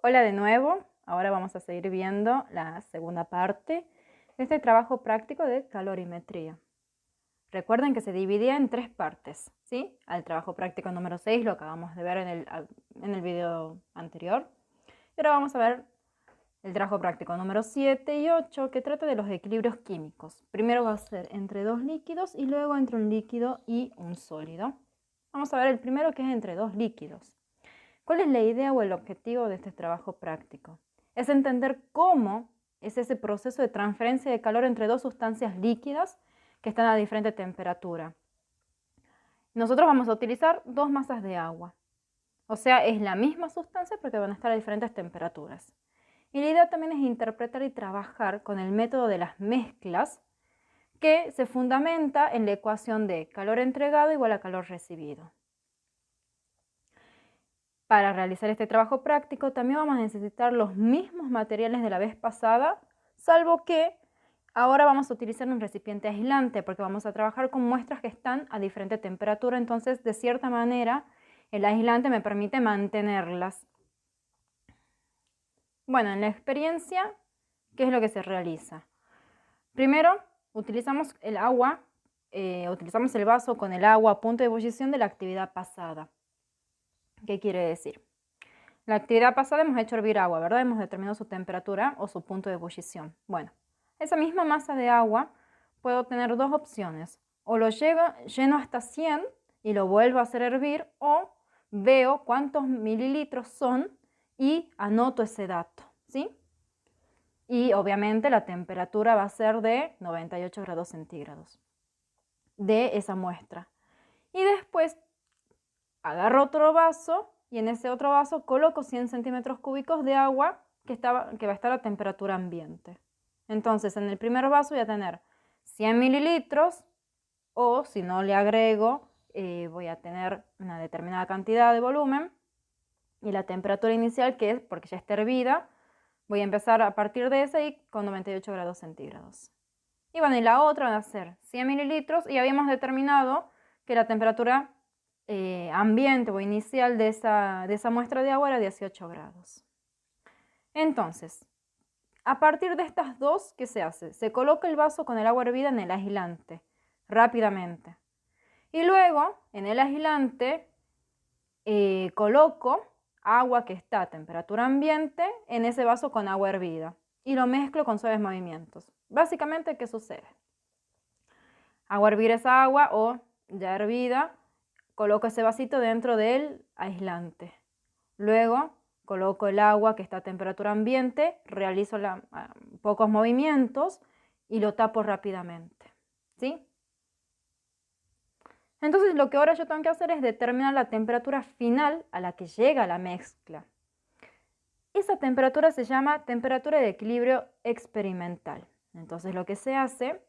Hola de nuevo, ahora vamos a seguir viendo la segunda parte de este trabajo práctico de calorimetría. Recuerden que se dividía en tres partes, ¿sí? Al trabajo práctico número 6 lo acabamos de ver en el video anterior. Y ahora vamos a ver el trabajo práctico número 7 y 8 que trata de los equilibrios químicos. Primero va a ser entre dos líquidos y luego entre un líquido y un sólido. Vamos a ver el primero, que es entre dos líquidos. ¿Cuál es la idea o el objetivo de este trabajo práctico? Es entender cómo es ese proceso de transferencia de calor entre dos sustancias líquidas que están a diferente temperatura. Nosotros vamos a utilizar dos masas de agua. O sea, es la misma sustancia porque van a estar a diferentes temperaturas. Y la idea también es interpretar y trabajar con el método de las mezclas, que se fundamenta en la ecuación de calor entregado igual a calor recibido. Para realizar este trabajo práctico también vamos a necesitar los mismos materiales de la vez pasada, salvo que ahora vamos a utilizar un recipiente aislante porque vamos a trabajar con muestras que están a diferente temperatura, entonces de cierta manera el aislante me permite mantenerlas. Bueno, en la experiencia, ¿qué es lo que se realiza? Primero, utilizamos el agua, utilizamos el vaso con el agua a punto de ebullición de la actividad pasada. ¿Qué quiere decir? La actividad pasada hemos hecho hervir agua, ¿verdad? Hemos determinado su temperatura o su punto de ebullición. Bueno, esa misma masa de agua puedo tener dos opciones. O lo lleno hasta 100 y lo vuelvo a hacer hervir, o veo cuántos mililitros son y anoto ese dato, ¿sí? Y obviamente la temperatura va a ser de 98 grados centígrados de esa muestra. Y después agarro otro vaso y en ese otro vaso coloco 100 centímetros cúbicos de agua que va a estar a temperatura ambiente. Entonces, en el primer vaso voy a tener 100 mililitros, o si no le agrego, voy a tener una determinada cantidad de volumen, y la temperatura inicial, que es porque ya está hervida, voy a empezar a partir de ese y con 98 grados centígrados. Y bueno, y la otra van a ser 100 mililitros y habíamos determinado que la temperatura ambiente o inicial de esa muestra de agua era 18 grados. Entonces, a partir de estas dos, ¿qué se hace? Se coloca el vaso con el agua hervida en el aislante, rápidamente. Y luego, en el aislante, coloco agua que está a temperatura ambiente en ese vaso con agua hervida y lo mezclo con suaves movimientos. Básicamente, ¿qué sucede? Hago hervir esa agua o ya hervida, coloco ese vasito dentro del aislante. Luego coloco el agua que está a temperatura ambiente, realizo pocos movimientos y lo tapo rápidamente, ¿sí? Entonces lo que ahora yo tengo que hacer es determinar la temperatura final a la que llega la mezcla. Esa temperatura se llama temperatura de equilibrio experimental. Entonces lo que se hace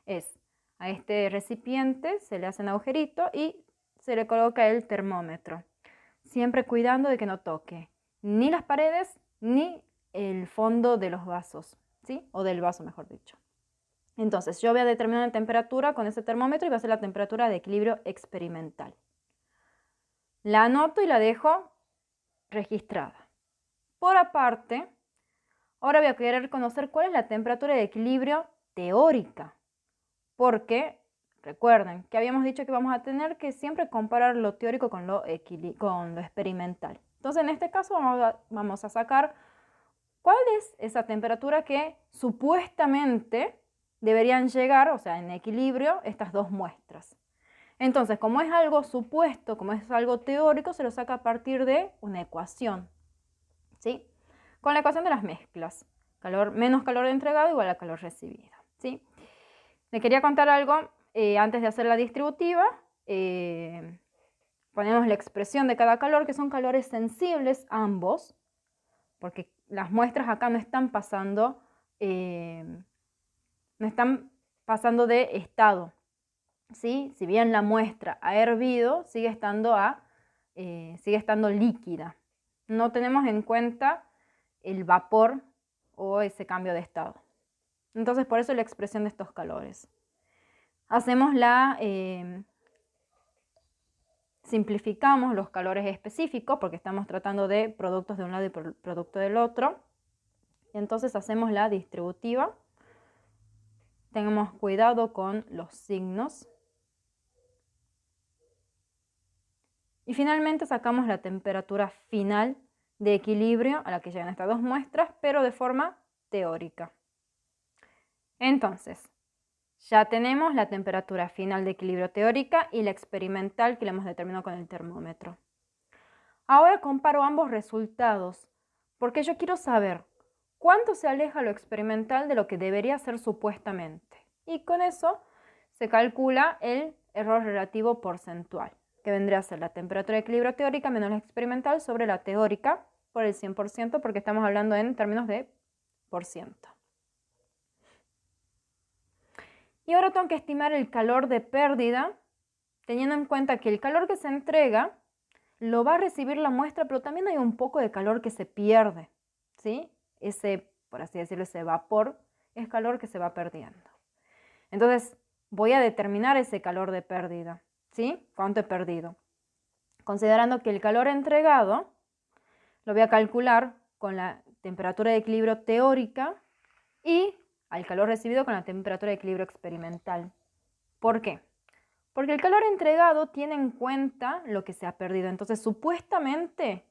es, a este recipiente se le hace un agujerito y se le coloca el termómetro, siempre cuidando de que no toque ni las paredes ni el fondo de los vasos, ¿sí? O del vaso, mejor dicho. Entonces yo voy a determinar la temperatura con ese termómetro y va a ser la temperatura de equilibrio experimental. La anoto y la dejo registrada. Por aparte, ahora voy a querer conocer cuál es la temperatura de equilibrio teórica, porque recuerden que habíamos dicho que vamos a tener que siempre comparar lo teórico con lo experimental. Entonces, en este caso vamos a sacar cuál es esa temperatura que supuestamente deberían llegar, o sea, en equilibrio, estas dos muestras. Entonces, como es algo supuesto, como es algo teórico, se lo saca a partir de una ecuación, ¿sí? Con la ecuación de las mezclas. Menos calor entregado igual a calor recibido, ¿sí? Le quería contar algo antes de hacer la distributiva. Ponemos la expresión de cada calor, que son calores sensibles ambos, porque las muestras acá no están pasando, de estado, ¿sí? Si bien la muestra ha hervido, sigue estando líquida. No tenemos en cuenta el vapor o ese cambio de estado. Entonces, por eso la expresión de estos calores. Hacemos simplificamos los calores específicos porque estamos tratando de productos de un lado y producto del otro. Y entonces hacemos la distributiva. Tengamos cuidado con los signos. Y finalmente sacamos la temperatura final de equilibrio a la que llegan estas dos muestras, pero de forma teórica. Entonces, ya tenemos la temperatura final de equilibrio teórica y la experimental que la hemos determinado con el termómetro. Ahora comparo ambos resultados, porque yo quiero saber cuánto se aleja lo experimental de lo que debería ser supuestamente. Y con eso se calcula el error relativo porcentual, que vendría a ser la temperatura de equilibrio teórica menos la experimental sobre la teórica por el 100%, porque estamos hablando en términos de por ciento. Y ahora tengo que estimar el calor de pérdida, teniendo en cuenta que el calor que se entrega lo va a recibir la muestra, pero también hay un poco de calor que se pierde, ¿sí? Ese, por así decirlo, ese vapor es calor que se va perdiendo. Entonces, voy a determinar ese calor de pérdida, ¿sí? ¿Cuánto he perdido? Considerando que el calor entregado lo voy a calcular con la temperatura de equilibrio teórica y al calor recibido con la temperatura de equilibrio experimental. ¿Por qué? Porque el calor entregado tiene en cuenta lo que se ha perdido. Entonces, supuestamente,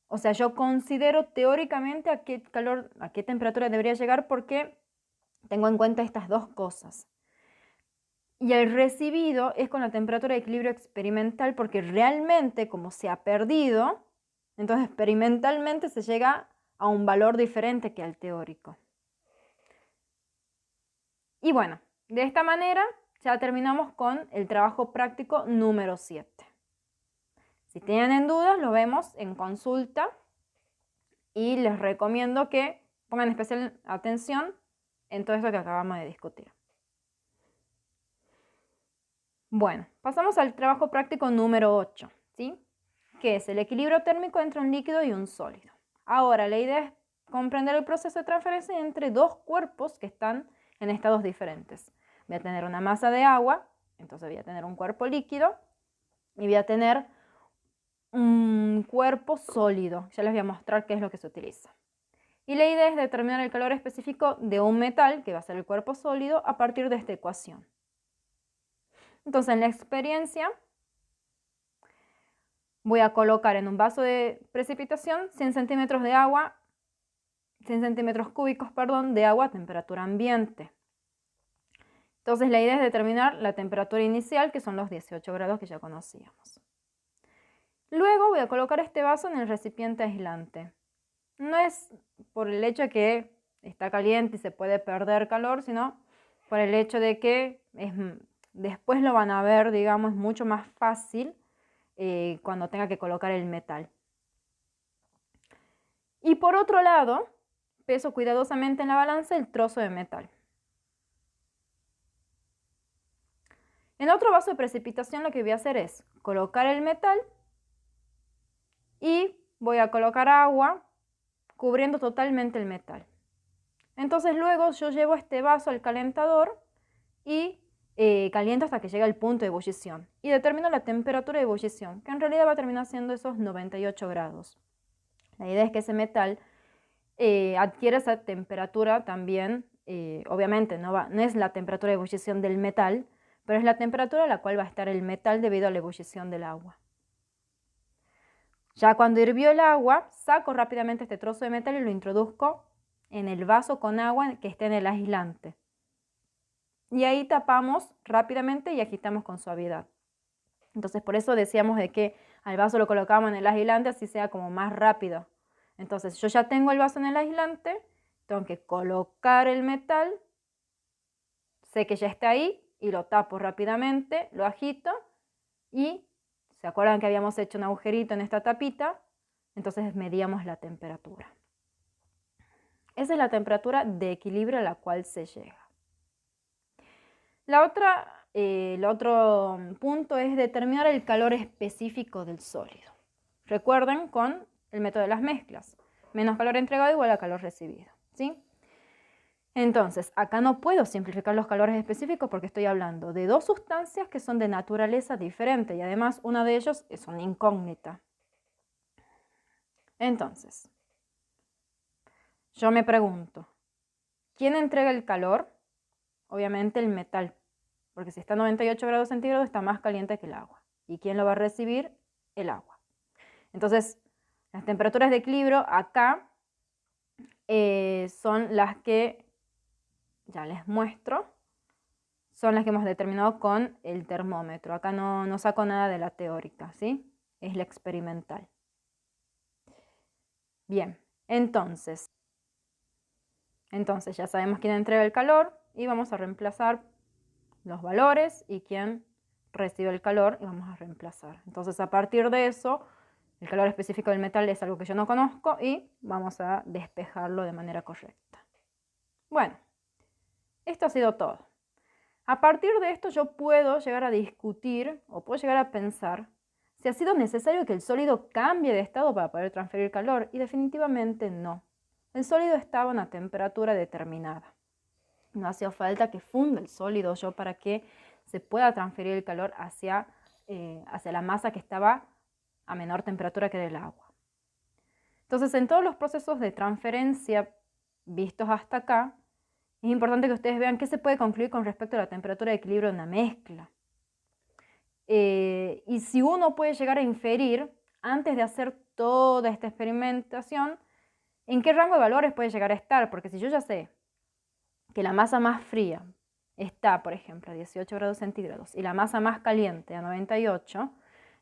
o sea, yo considero teóricamente a qué calor, a qué temperatura debería llegar porque tengo en cuenta estas dos cosas. Y el recibido es con la temperatura de equilibrio experimental porque realmente, como se ha perdido, entonces experimentalmente se llega a un valor diferente que al teórico. Y bueno, de esta manera ya terminamos con el trabajo práctico número 7. Si tienen dudas, lo vemos en consulta y les recomiendo que pongan especial atención en todo esto que acabamos de discutir. Bueno, pasamos al trabajo práctico número 8, ¿sí? Que es el equilibrio térmico entre un líquido y un sólido. Ahora, la idea es comprender el proceso de transferencia entre dos cuerpos que están en estados diferentes. Voy a tener una masa de agua, entonces voy a tener un cuerpo líquido y voy a tener un cuerpo sólido. Ya les voy a mostrar qué es lo que se utiliza. Y la idea es determinar el calor específico de un metal, que va a ser el cuerpo sólido, a partir de esta ecuación. Entonces, en la experiencia, voy a colocar en un vaso de precipitación 100 centímetros de agua, 100 centímetros cúbicos, de agua a temperatura ambiente. Entonces, la idea es determinar la temperatura inicial, que son los 18 grados que ya conocíamos. Luego voy a colocar este vaso en el recipiente aislante. No es por el hecho de que está caliente y se puede perder calor, sino por el hecho de que después lo van a ver, digamos, mucho más fácil cuando tenga que colocar el metal. Y por otro lado, peso cuidadosamente en la balanza el trozo de metal. En otro vaso de precipitación lo que voy a hacer es colocar el metal y voy a colocar agua cubriendo totalmente el metal. Entonces luego yo llevo este vaso al calentador y caliento hasta que llega el punto de ebullición y determino la temperatura de ebullición, que en realidad va a terminar siendo esos 98 grados. La idea es que ese metal adquiera esa temperatura también, obviamente no es la temperatura de ebullición del metal, pero es la temperatura a la cual va a estar el metal debido a la ebullición del agua. Ya cuando hirvió el agua, saco rápidamente este trozo de metal y lo introduzco en el vaso con agua que esté en el aislante. Y ahí tapamos rápidamente y agitamos con suavidad. Entonces por eso decíamos de que al vaso lo colocamos en el aislante, así sea como más rápido. Entonces yo ya tengo el vaso en el aislante, tengo que colocar el metal, sé que ya está ahí y lo tapo rápidamente, lo agito y ¿se acuerdan que habíamos hecho un agujerito en esta tapita? Entonces medíamos la temperatura. Esa es la temperatura de equilibrio a la cual se llega. El otro punto es determinar el calor específico del sólido. Recuerden con el método de las mezclas. Menos calor entregado igual a calor recibido, ¿sí? Entonces, acá no puedo simplificar los calores específicos porque estoy hablando de dos sustancias que son de naturaleza diferente y además una de ellos es una incógnita. Entonces, yo me pregunto, ¿quién entrega el calor? Obviamente el metal, porque si está a 98 grados centígrados está más caliente que el agua. ¿Y quién lo va a recibir? El agua. Entonces, las temperaturas de equilibrio acá son las que, ya les muestro, son las que hemos determinado con el termómetro. Acá no saco nada de la teórica, ¿sí? Es la experimental. Bien, entonces ya sabemos quién entrega el calor y vamos a reemplazar los valores y quién recibe el calor y vamos a reemplazar. Entonces, a partir de eso, el calor específico del metal es algo que yo no conozco y vamos a despejarlo de manera correcta. Bueno, esto ha sido todo. A partir de esto yo puedo llegar a discutir o puedo llegar a pensar si ha sido necesario que el sólido cambie de estado para poder transferir calor y definitivamente no. El sólido estaba a una temperatura determinada. No hacía falta que funda el sólido yo para que se pueda transferir el calor hacia la masa que estaba a menor temperatura que del agua. Entonces, en todos los procesos de transferencia vistos hasta acá, es importante que ustedes vean qué se puede concluir con respecto a la temperatura de equilibrio de una mezcla. Y si uno puede llegar a inferir, antes de hacer toda esta experimentación, en qué rango de valores puede llegar a estar, porque si yo ya sé que la masa más fría está, por ejemplo, a 18 grados centígrados y la masa más caliente a 98,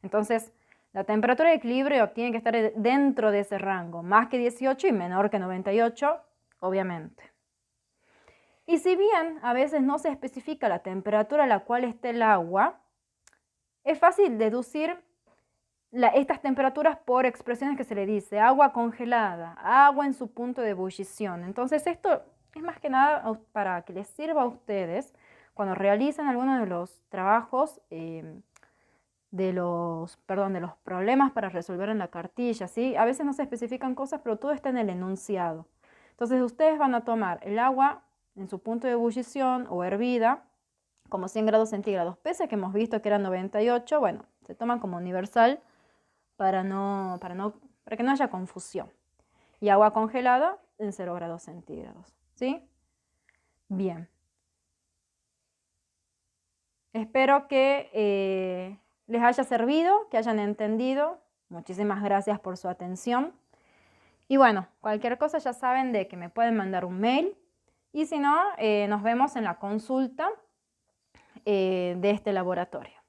entonces la temperatura de equilibrio tiene que estar dentro de ese rango, más que 18 y menor que 98, obviamente. Y si bien a veces no se especifica la temperatura a la cual está el agua, es fácil deducir estas temperaturas por expresiones que se le dice agua congelada, agua en su punto de ebullición. Entonces esto es más que nada para que les sirva a ustedes cuando realicen alguno de los trabajos, de los problemas para resolver en la cartilla, ¿sí? A veces no se especifican cosas, pero todo está en el enunciado. Entonces ustedes van a tomar el agua en su punto de ebullición o hervida como 100 grados centígrados, pese a que hemos visto que era 98, bueno, se toman como universal para que no haya confusión. Y agua congelada en 0 grados centígrados, ¿sí? Bien. Espero que les haya servido, que hayan entendido. Muchísimas gracias por su atención. Y bueno, cualquier cosa ya saben de que me pueden mandar un mail. Y si no, nos vemos en la consulta de este laboratorio.